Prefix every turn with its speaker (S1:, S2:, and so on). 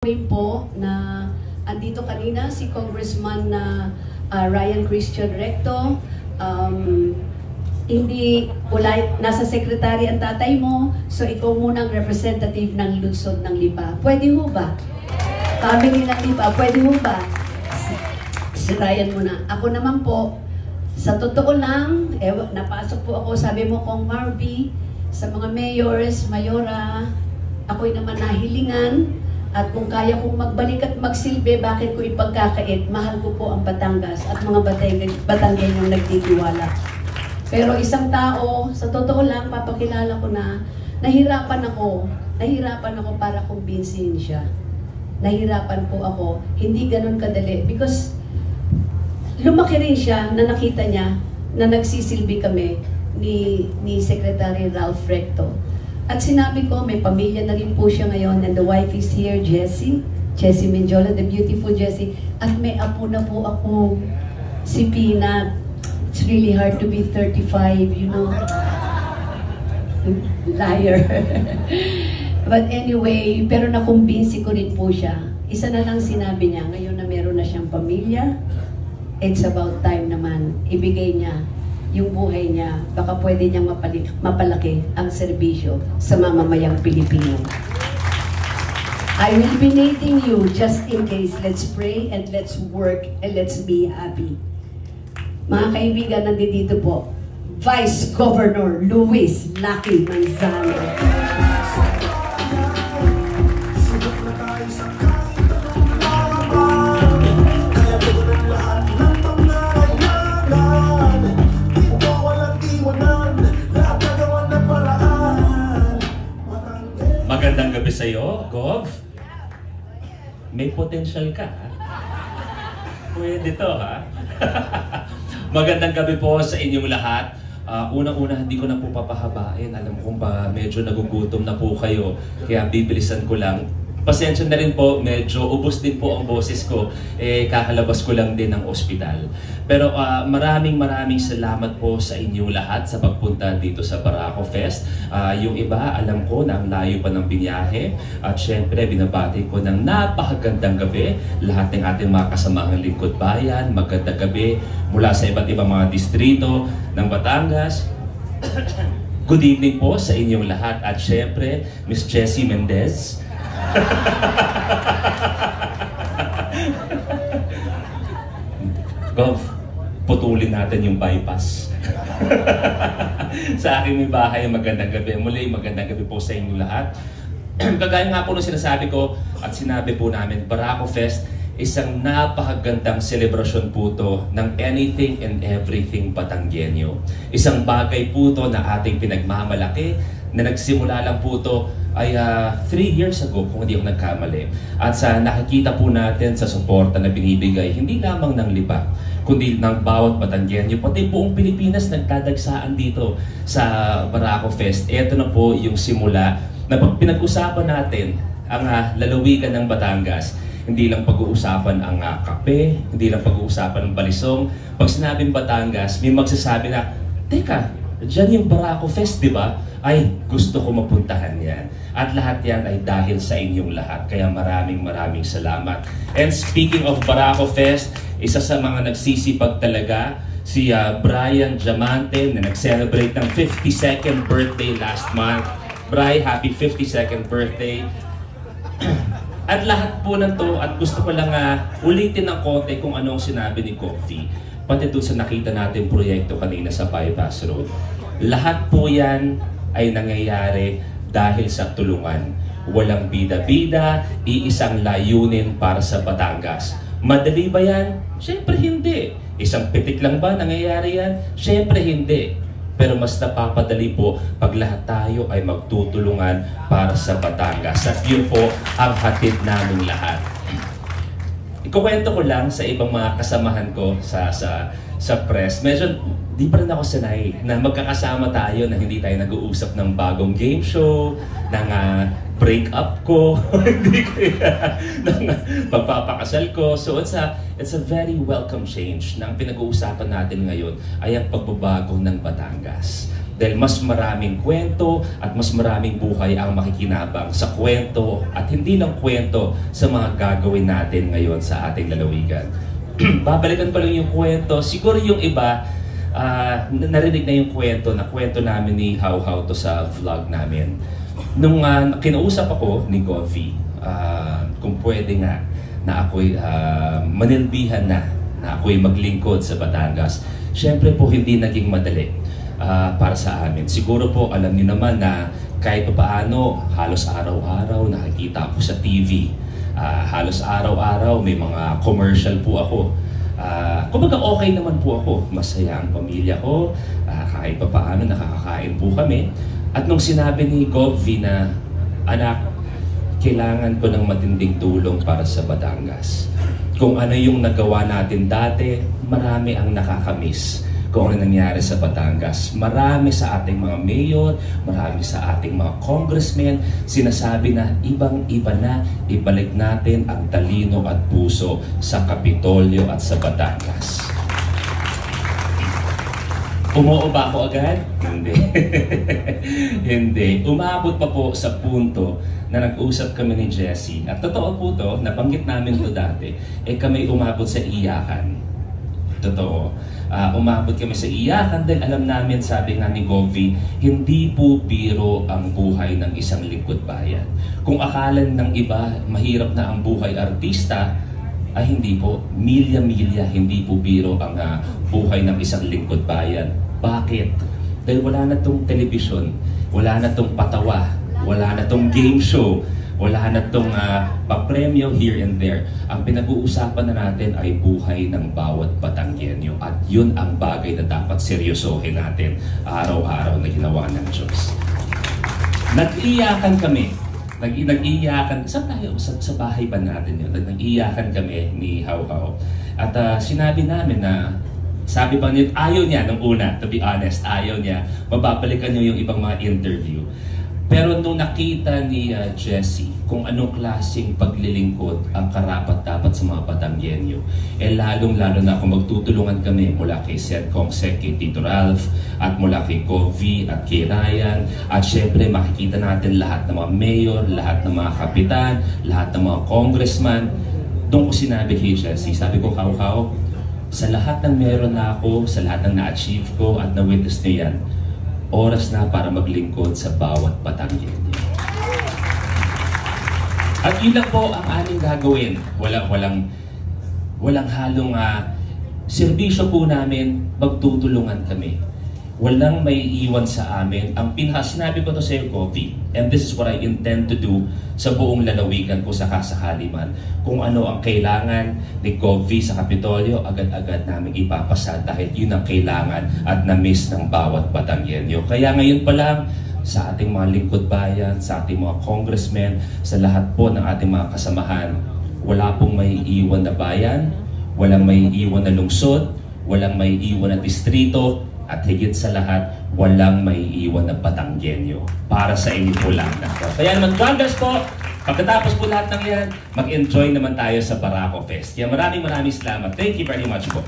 S1: Po na andito kanina si Congressman na Ryan Christian Recto. Wala, nasa secretary ang tatay mo, so ikaw muna ang representative ng lungsod ng Lipa. Pwede ho ba? Family ng Lipa, pwede ho ba? Si Ryan muna. Ako naman po, sa totoo lang, napasok po ako, sabi mo kong Marvy, sa mga mayors, mayora, ako'y naman nahilingan. At kung kaya kong magbalik at magsilbi, bakit ko ipagkakait? Mahal ko po ang Batangas at mga Batanggenyong nagtitiwala. Pero isang tao, sa totoo lang, papakilala ko na, nahirapan ako para kumbinsihin siya. Nahirapan po ako, hindi ganun kadali. Because lumaki rin siya na nakita niya na nagsisilbi kami ni Secretary Ralph Recto. At sinabi ko, may pamilya na rin po siya ngayon, and the wife is here, Jessie Menjola, the beautiful Jessie. At may apo na po ako, si Peanut. It's really hard to be 35, you know. Liar. But anyway, pero nakumbinsi ko rin po siya. Isa na lang sinabi niya, ngayon na meron na siyang pamilya, it's about time naman, ibigay niya yung buhay niya, baka pwede niyang mapalaki ang serbisyo sa mamamayang Pilipino. I will be nading you just in case. Let's pray and let's work and let's be happy. Mga kaibigan, nandito po, Vice Governor Luis Lucky Manzano.
S2: Magandang gabi sa'yo, Gov. May potential ka, ha? Pwede to, ha? Magandang gabi po sa inyong lahat. Unang-una, hindi ko na po papahabain. Alam ko ba, medyo nagugutom na po kayo. Kaya bibilisan ko lang. Pasensya na rin po, medyo ubos din po ang boses ko. Kakalabas ko lang din ng ospital. Pero maraming salamat po sa inyong lahat sa pagpunta dito sa Barako Fest. Yung iba, alam ko na ang layo pa ng binyahe. At syempre, binabati ko ng napakagandang gabi. Lahat ng ating mga kasamahang lingkod bayan, magandang gabi mula sa iba't ibang mga distrito ng Batangas. Good evening po sa inyong lahat. At syempre, Miss Jessie Mendez. Gov, putulin natin yung bypass. Sa aking may bahay, magandang gabi. Muli, magandang gabi po sa inyo lahat. Kagaya nga po nung sinasabi ko at sinabi po namin, Barako Fest, isang napakagandang selebrasyon po to ng anything and everything Batanggenyo. Isang bagay po to na ating pinagmamalaki, na nagsimula lang po to ay 3 years ago kung hindi ako nagkamali. At sa nakikita po natin sa suporta na binibigay, hindi lamang ng Lipa, kundi ng bawat Batanggenyo, pati buong Pilipinas nagtadagsaan dito sa Barako Fest. Ito na po yung simula na pag pinag-usapan natin ang lalawigan ng Batangas. Hindi lang pag-uusapan ang kape, hindi lang pag-uusapan ang balisong. Pag sinabing Batangas, may magsasabi na, teka, dyan yung Barako Fest, di ba? Ay, gusto ko mapuntahan yan. At lahat yan ay dahil sa inyong lahat. Kaya maraming salamat. And speaking of Barako Fest, isa sa mga nagsisipag talaga, si Brian Diamante na nag-celebrate ng 52nd birthday last month. Bri, happy 52nd birthday. At lahat po ng to, at gusto ko lang ulitin ng konti kung anong sinabi ni Coffee. Pati doon sa nakita natin proyekto kanina sa Bypass Road. Lahat po yan ay nangyayari dahil sa tulungan. Walang bida-bida, iisang layunin para sa Batangas. Madali ba yan? Siyempre hindi. Isang pitik lang ba nangyayari yan? Siyempre hindi. Pero mas napapadali po pag lahat tayo ay magtutulungan para sa Batangas. At yun po ang hatid naming lahat. Ikukwento ko lang sa ibang mga kasamahan ko sa press. Medyo di pa rin ako sanay na magkakasama tayo na hindi tayo nag-uusap ng bagong game show, ng break-up ko, hindi kaya ng pagpapakasal ko. So it's a very welcome change na ang pinag-uusapan natin ngayon ay ang pagbabago ng Batangas. Dahil mas maraming kwento at mas maraming buhay ang makikinabang sa kwento at hindi lang kwento sa mga gagawin natin ngayon sa ating lalawigan. Babalikan ko lang yung kwento. Siguro yung iba, narinig na yung kwento namin ni How How to sa vlog namin. Nung kinausap ako ni Govi, kung pwede nga na ako'y manilbihan na ako'y maglingkod sa Batangas. Siyempre po hindi naging madali para sa amin. Siguro po alam niyo naman na kahit paano halos araw-araw nakikita ako sa TV. Halos araw-araw may mga commercial po ako. Kumbaga okay naman po ako. Masaya ang pamilya ko. Kahit paano nakakakain po kami. At nung sinabi ni Govi na, anak, kailangan ko ng matinding tulong para sa Batangas. Kung ano yung nagawa natin dati, marami ang nakakamiss kung ano nangyari sa Batangas. Marami sa ating mga mayor, marami sa ating mga congressmen, sinasabi na ibang-iba na, ibalik natin ang talino at puso sa Kapitolyo at sa Batangas. Umuo ba ako agad? Hindi. Hindi. Umabot pa po sa punto na nag-usap kami ni Jessie. At totoo po to, nabanggit namin to dati, kami umabot sa iyakan. Totoo. Umabot kami sa iyakan dahil alam namin, sabi nga ni Govi, hindi po biro ang buhay ng isang lingkod bayan. Kung akalan ng iba, mahirap na ang buhay artista, ay hindi po. Milya-milya, hindi po biro ang buhay ng isang lingkod bayan. Bakit? Dahil wala na tong television, wala na tong patawa, wala na tong game show, wala na tong papremyo here and there. Ang pinag-uusapan na natin ay buhay ng bawat Batanggenyo. At yun ang bagay na dapat seryosohin natin araw-araw na ginawa ng Diyos. Nag-iyakan kami. Nag-iyakan. Saan tayo? Sa bahay ba natin yun? Nag-iyakan kami ni How How. At sinabi namin na, sabi pa niya, ayaw niya nung una, to be honest, ayaw niya. Mababalikan niyo yung ibang mga interview. Pero nung nakita ni Jessie kung anong klaseng paglilingkod ang karapat-dapat sa mga Batanggenyo, lalong-lalo na kung magtutulungan kami mula kay Sed Consec, kay Tito Ralph, at mula kay Govi at kay Ryan, at syempre makikita natin lahat ng mga mayor, lahat ng mga kapitan, lahat ng mga congressman. Doon ko sinabi kay Jessie, sabi ko, How, sa lahat ng meron na ako, sa lahat ng na-achieve ko at na-witness niya yan, oras na para maglingkod sa bawat Batanggenyo. At yun lang po ang aming gagawin. Walang halong serbisyo po namin, magtutulungan kami. Walang may iwan sa amin. Ang sinabi ko to sa Govi, and this is what I intend to do sa buong lalawigan ko sa kasakali man. Kung ano ang kailangan ni Govi sa Kapitolyo, agad-agad namin ipapasa dahil yun ang kailangan at na-miss ng bawat Batanggenyo. Kaya ngayon pa lang, sa ating mga lingkod bayan, sa ating mga congressmen, sa lahat po ng ating mga kasamahan, wala pong may iwan na bayan, walang may iwan na lungsod, walang may iwan na distrito, at higit sa lahat, walang may iwan na Batanggenyo. Para sa inyo po lang. Kaya naman, God bless po. Pagkatapos po lahat ng yan, mag-enjoy naman tayo sa Barako Fest. Kaya maraming salamat. Thank you very much po.